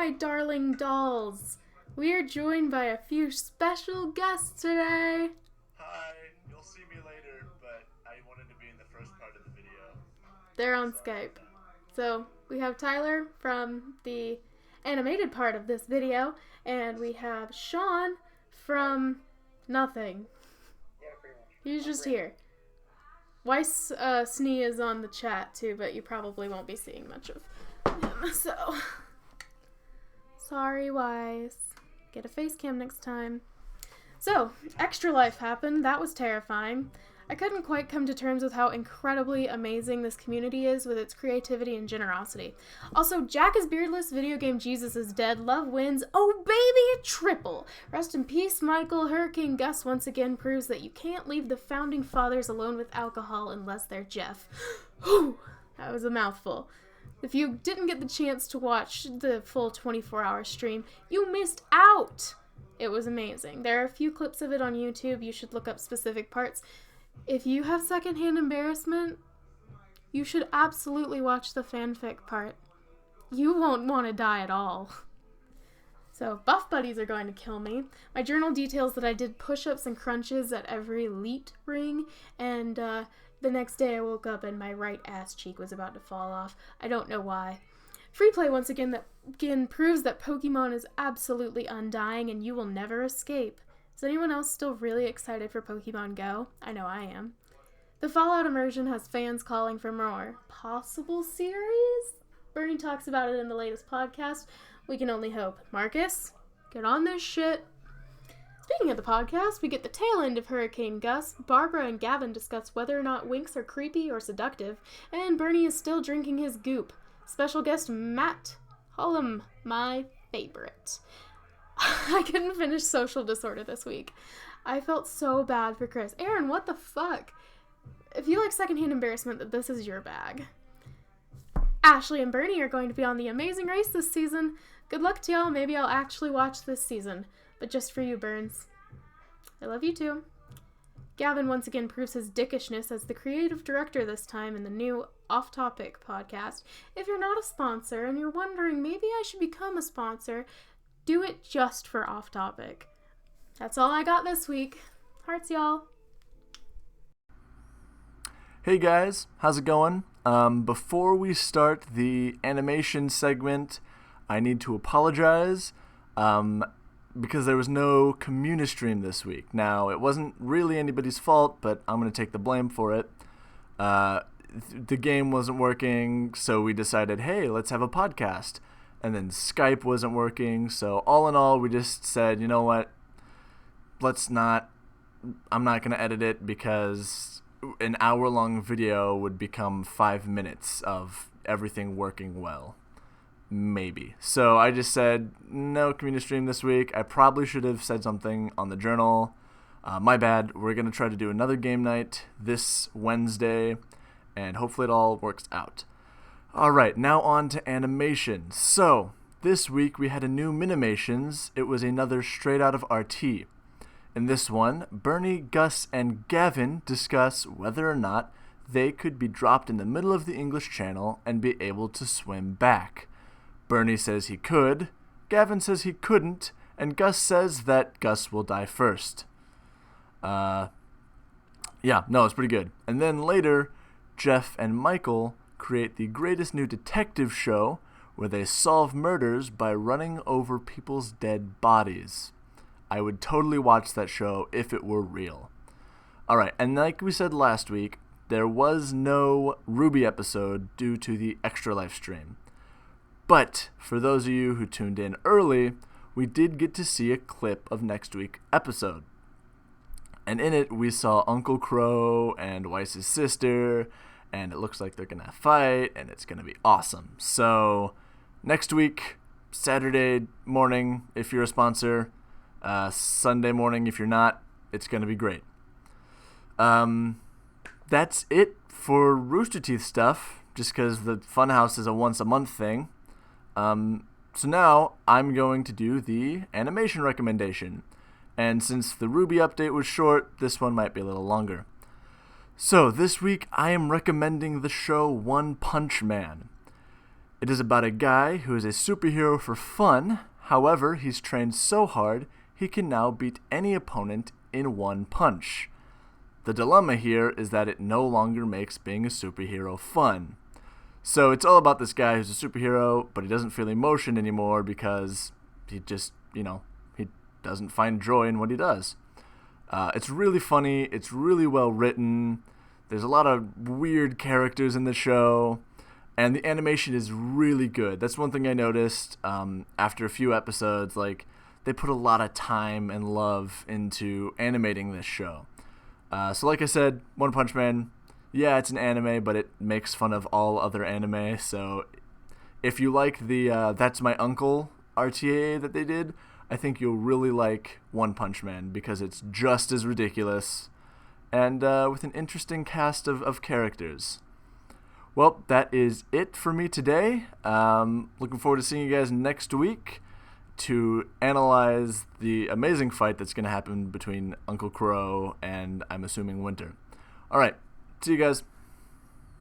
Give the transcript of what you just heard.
my darling dolls. We are joined by a few special guests today. Hi, you'll see me later, but I wanted to be in the first part of the video. They're on Skype. So we have Tyler from the animated part of this video, and we have Sean from nothing. Yeah, pretty much. He's just here. Weiss Snee is on the chat too, but you probably won't be seeing much of him, so sorry, Weiss. Get a face cam next time. So, Extra Life happened. That was terrifying. I couldn't quite come to terms with how incredibly amazing this community is with its creativity and generosity. Also, Jack is beardless, video game Jesus is dead, love wins, oh baby, a triple! Rest in peace, Michael. Hurricane Gus once again proves that you can't leave the founding fathers alone with alcohol unless they're Jeff. Whew, that was a mouthful. If you didn't get the chance to watch the full 24-hour stream, you missed out! It was amazing. There are a few clips of it on YouTube. You should look up specific parts. If you have secondhand embarrassment, you should absolutely watch the fanfic part. You won't want to die at all. So, buff buddies are going to kill me. My journal details that I did push-ups and crunches at every elite ring, and the next day I woke up and my right ass cheek was about to fall off. I don't know why. Free play once again proves that Pokemon is absolutely undying and you will never escape. Is anyone else still really excited for Pokemon Go? I know I am. The Fallout immersion has fans calling for more possible series? Bernie talks about it in the latest podcast. We can only hope. Marcus, get on this shit. Speaking of the podcast, we get the tail end of Hurricane Gus. Barbara and Gavin discuss whether or not winks are creepy or seductive, and Bernie is still drinking his goop. Special guest Matt Hullum, my favorite. I couldn't finish Social Disorder this week. I felt so bad for Chris. Aaron, what the fuck? If you like secondhand embarrassment, that this is your bag. Ashley and Bernie are going to be on The Amazing Race this season. Good luck to y'all. Maybe I'll actually watch this season. But just for you, Burns. I love you too. Gavin once again proves his dickishness as the creative director this time in the new Off Topic podcast. If you're not a sponsor and you're wondering maybe I should become a sponsor, do it just for Off Topic. That's all I got this week. Hearts, y'all. Hey guys, how's it going? Before we start the animation segment, I need to apologize because there was no community stream this week. Now, it wasn't really anybody's fault, but I'm going to take the blame for it. The game wasn't working, so we decided, hey, let's have a podcast. And then Skype wasn't working, so all in all, we just said, you know what, I'm not going to edit it because an hour-long video would become 5 minutes of everything working well. Maybe. So I just said, no community stream this week. I probably should have said something on the journal. My bad. We're going to try to do another game night this Wednesday, and hopefully it all works out. Alright, now on to animation. So, this week we had a new Minimations. It was another straight out of RT. In this one, Bernie, Gus, and Gavin discuss whether or not they could be dropped in the middle of the English Channel and be able to swim back. Bernie says he could, Gavin says he couldn't, and Gus says that Gus will die first. It's pretty good. And then later, Jeff and Michael create the greatest new detective show where they solve murders by running over people's dead bodies. I would totally watch that show if it were real. Alright, and like we said last week, there was no Ruby episode due to the Extra Life stream. But for those of you who tuned in early, we did get to see a clip of next week's episode. And in it, we saw Uncle Crow and Weiss's sister, and it looks like they're going to fight, and it's going to be awesome. So, next week, Saturday morning, if you're a sponsor, Sunday morning, if you're not, it's going to be great. That's it for Rooster Teeth stuff, just because the Funhouse is a once-a-month thing. So now, I'm going to do the animation recommendation. And since the Ruby update was short, this one might be a little longer. So, this week I am recommending the show One Punch Man. It is about a guy who is a superhero for fun. However, he's trained so hard he can now beat any opponent in one punch. The dilemma here is that it no longer makes being a superhero fun. So it's all about this guy who's a superhero, but he doesn't feel emotion anymore because he just, he doesn't find joy in what he does. It's really funny. It's really well written. There's a lot of weird characters in the show, and the animation is really good. That's one thing I noticed after a few episodes. Like, they put a lot of time and love into animating this show. So like I said, One Punch Man, yeah, it's an anime, but it makes fun of all other anime. So if you like the That's My Uncle RTA that they did, I think you'll really like One Punch Man because it's just as ridiculous and with an interesting cast of characters. Well, that is it for me today. Looking forward to seeing you guys next week to analyze the amazing fight that's going to happen between Uncle Crow and, I'm assuming, Winter. All right, see you guys.